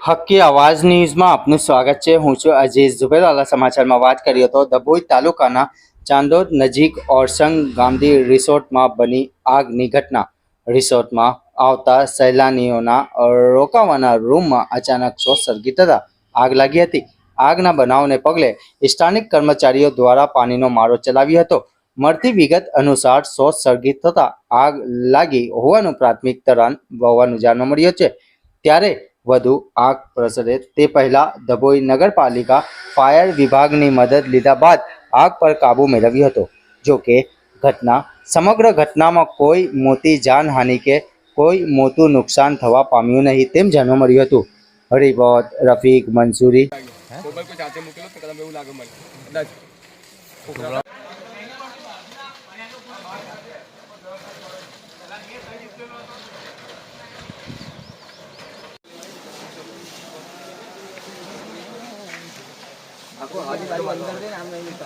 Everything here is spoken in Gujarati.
હક્કી આવાજ ન્યૂઝમાં આપનું સ્વાગત છે। હું છું અજીઝ ઝુબેરવાલા। સમાચારમાં વાત કરીએ તો ડભોઈ તાલુકાના ચાંદોદ નજીક ઓરસંગ ગામડી રિસોર્ટમાં બની આગની ઘટના। રિસોર્ટમાં આવતા સહેલાણીઓના રોકાવાના રૂમમાં અચાનક શોર્ટ સર્કિટ થતાં આગ લાગી હતી। આગના બનાવને પગલે સ્થાનિક કર્મચારીઓ દ્વારા પાણીનો મારો ચલાવ્યો હતો। મળતી વિગત અનુસાર શોર્ટ સર્કિટ થતાં આગ લાગી હોવાનું પ્રાથમિક તરણ હોવાનું જાણવા મળ્યું છે। ત્યારે વધુ આગ પ્રસરે તે પહેલા ડભોઈ નગરપાલિકા ફાયર વિભાગની મદદ લીધા બાદ આગ પર કાબૂ મેળવ્યો હતો। જો કે સમગ્ર ઘટનામાં કોઈ મોટી જાનહાનિ કે કોઈ મોટું નુકસાન થવા પામ્યું નહીં તેમ જાણવા મળ્યું હતું। રિપોર્ટ રફીક મંસૂરી। आपको हाजी बारी अंदर दे नाम नहीं मिलता।